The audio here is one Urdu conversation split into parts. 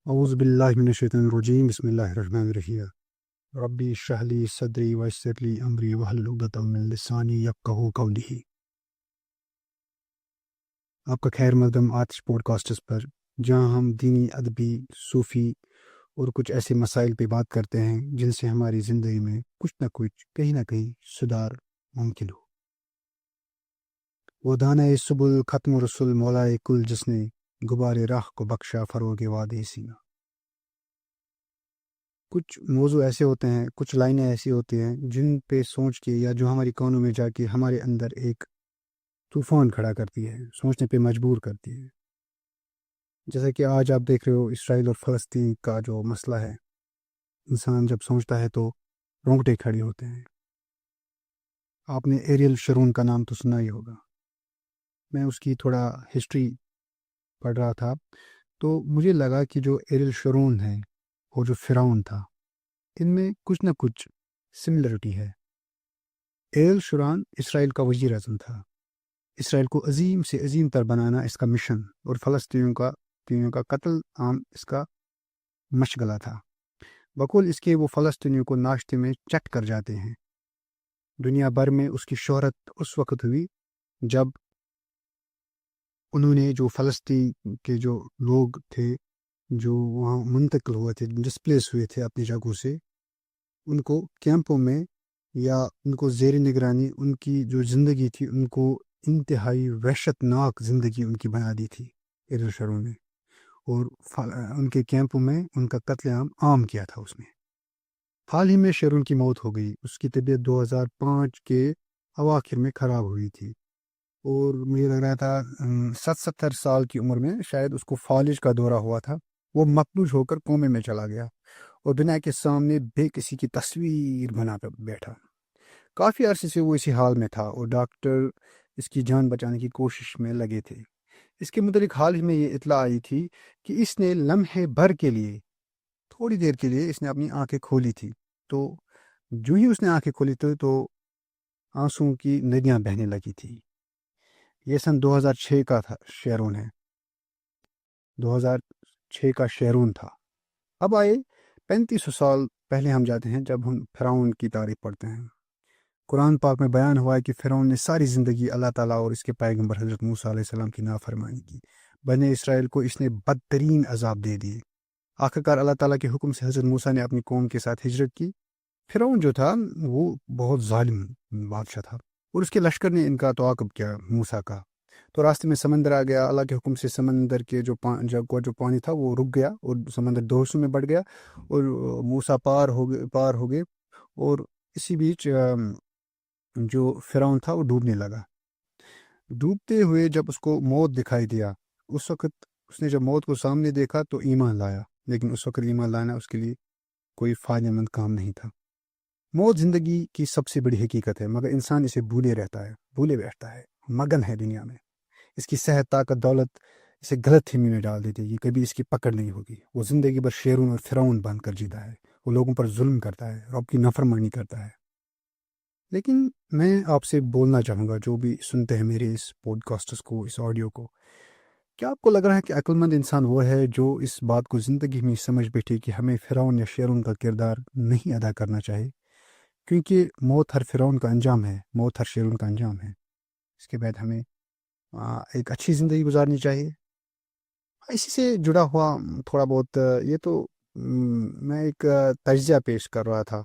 اعوذ باللہ من الشیطان الرجیم بسم اللہ الرحمن الرحیم ربی اشرح لی صدری ویسر لی امری واحلل عقدۃ من لسانی یفقہوا قولی۔ آپ کا خیر مقدم آتش پوڈ کاسٹس پر، جہاں ہم دینی، ادبی، صوفی اور کچھ ایسے مسائل پہ بات کرتے ہیں جن سے ہماری زندگی میں کچھ نہ کچھ کہیں نہ کہیں سدھار ممکن ہو۔ وہ دانۂ سبل ختم رسول مولائے کل، جس نے غبار راہ کو بخشا فروغ وادِ سینہ۔ کچھ موضوع ایسے ہوتے ہیں، کچھ لائنیں ایسی ہوتی ہیں جن پہ سوچ کے یا جو ہماری کانوں میں جا کے ہمارے اندر ایک طوفان کھڑا کرتی ہے، سوچنے پہ مجبور کرتی ہے۔ جیسا کہ آج آپ دیکھ رہے ہو اسرائیل اور فلسطین کا جو مسئلہ ہے، انسان جب سوچتا ہے تو رونگٹے کھڑے ہوتے ہیں۔ آپ نے ایریل شرون کا نام تو سنا ہی ہوگا۔ میں اس کی تھوڑا ہسٹری پڑھ رہا تھا تو مجھے لگا کہ جو ایریل شرون ہے، وہ جو فرعون تھا، ان میں کچھ نہ کچھ سملرٹی ہے۔ ایریل شرون اسرائیل کا وزیر اعظم تھا۔ اسرائیل کو عظیم سے عظیم تر بنانا اس کا مشن، اور فلسطینیوں کا قتل عام اس کا مشغلہ تھا۔ بقول اس کے وہ فلسطینیوں کو ناشتے میں چٹ کر جاتے ہیں۔ دنیا بھر میں اس کی شہرت اس وقت ہوئی جب انہوں نے جو فلسطین کے جو لوگ تھے، جو وہاں منتقل ہوئے تھے، ڈسپلیس ہوئے تھے اپنی جگہوں سے، ان کو کیمپوں میں یا ان کو زیر نگرانی ان کی جو زندگی تھی، ان کو انتہائی وحشت ناک زندگی ان کی بنا دی تھی ایریل شرون نے، اور ان کے کیمپوں میں ان کا قتل عام کیا تھا اس نے۔ حال ہی میں شرون کی موت ہو گئی۔ اس کی طبیعت 2005 کے اواخر میں خراب ہوئی تھی، اور مجھے لگ رہا تھا 70 سال کی عمر میں شاید اس کو فالج کا دورہ ہوا تھا۔ وہ مفلوج ہو کر کومے میں چلا گیا اور بنا کے سامنے بے کسی کی تصویر بنا کر بیٹھا۔ کافی عرصے سے وہ اسی حال میں تھا، اور ڈاکٹر اس کی جان بچانے کی کوشش میں لگے تھے۔ اس کے متعلق حال ہی میں یہ اطلاع آئی تھی کہ اس نے لمحے بھر کے لیے، تھوڑی دیر کے لیے اس نے اپنی آنکھیں کھولی تھی، تو جو ہی اس نے آنکھیں کھولی تھی تو آنسوں کی ندیاں بہنے لگی تھی۔ یہ سن 2006 کا تھا، شیرون ہے، 2006 کا شیرون تھا۔ اب آئے 3500 سال پہلے ہم جاتے ہیں، جب ہم فرعون کی تاریخ پڑھتے ہیں۔ قرآن پاک میں بیان ہوا ہے کہ فرعون نے ساری زندگی اللہ تعالیٰ اور اس کے پیغمبر حضرت موسیٰ علیہ السلام کی نافرمانی کی۔ بنی اسرائیل کو اس نے بدترین عذاب دے دیے۔ آخرکار اللہ تعالیٰ کے حکم سے حضرت موسیٰ نے اپنی قوم کے ساتھ ہجرت کی۔ فرعون جو تھا وہ بہت ظالم بادشاہ تھا، اور اس کے لشکر نے ان کا تعاقب کیا موسیٰ کا۔ تو راستے میں سمندر آ گیا۔ اللہ کے حکم سے سمندر کے جو پانی تھا وہ رک گیا، اور سمندر دو حصوں میں بڑھ گیا، اور موسیٰ پار ہو گئے، اور اسی بیچ جو فرعون تھا وہ ڈوبنے لگا۔ ڈوبتے ہوئے جب اس کو موت دکھائی دیا، اس وقت اس نے جب موت کو سامنے دیکھا تو ایمان لایا، لیکن اس وقت ایمان لانا اس کے لیے کوئی فائدہ مند کام نہیں تھا۔ موت زندگی کی سب سے بڑی حقیقت ہے، مگر انسان اسے بھولے بیٹھتا ہے، مگن ہے دنیا میں۔ اس کی صحت، طاقت، دولت اسے غلط فہمی میں ڈال دیتی ہے، یہ کبھی اس کی پکڑ نہیں ہوگی۔ وہ زندگی بھر شیرون اور فرعون بن کر جیتا ہے، وہ لوگوں پر ظلم کرتا ہے، رب کی نافرمانی کرتا ہے۔ لیکن میں آپ سے بولنا چاہوں گا، جو بھی سنتے ہیں میرے اس پوڈ کاسٹس کو، اس آڈیو کو، کیا آپ کو لگ رہا ہے کہ عقل مند انسان وہ ہے جو اس بات کو زندگی میں سمجھ بیٹھے کہ ہمیں فرعون یا شیرون کا کردار نہیں ادا کرنا چاہیے، کیونکہ موت ہر فرعون کا انجام ہے، موت ہر شیرون کا انجام ہے۔ اس کے بعد ہمیں ایک اچھی زندگی گزارنی چاہیے۔ اسی سے جڑا ہوا تھوڑا بہت یہ تو میں ایک تجزیہ پیش کر رہا تھا،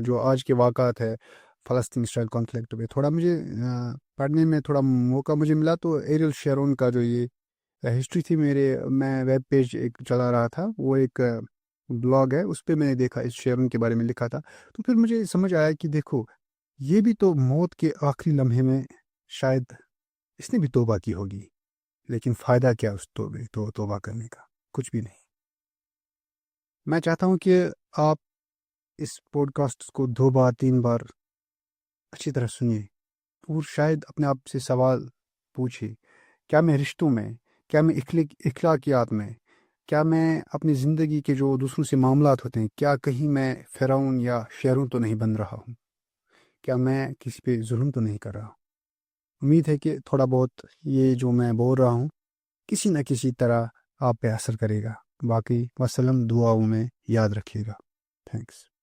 جو آج کے واقعات ہے فلسطین اسرائیل کانفلکٹ پہ، تھوڑا مجھے پڑھنے میں تھوڑا موقع مجھے ملا، تو ایریل شیرون کا جو یہ ہسٹری تھی، میں ویب پیج ایک چلا رہا تھا، وہ ایک بلاگ ہے، اس پہ میں نے دیکھا اس شیرون کے بارے میں لکھا تھا، تو پھر مجھے سمجھ آیا کہ دیکھو، یہ بھی تو موت کے آخری لمحے میں شاید اس نے بھی توبہ کی ہوگی، لیکن فائدہ کیا اس توبہ کرنے کا؟ کچھ بھی نہیں۔ میں چاہتا ہوں کہ آپ اس پوڈ کاسٹ کو 2 بار 3 بار اچھی طرح سنیے، اور شاید اپنے آپ سے سوال پوچھیے، کیا میں رشتوں میں، کیا میں اخلاقیات میں، کیا میں اپنی زندگی کے جو دوسروں سے معاملات ہوتے ہیں، کیا کہیں میں فرعون یا شیرون تو نہیں بن رہا ہوں؟ کیا میں کسی پہ ظلم تو نہیں کر رہا ہوں؟ امید ہے کہ تھوڑا بہت یہ جو میں بول رہا ہوں کسی نہ کسی طرح آپ پہ اثر کرے گا۔ باقی وسلم، دعاؤں میں یاد رکھیے گا. تھینکس.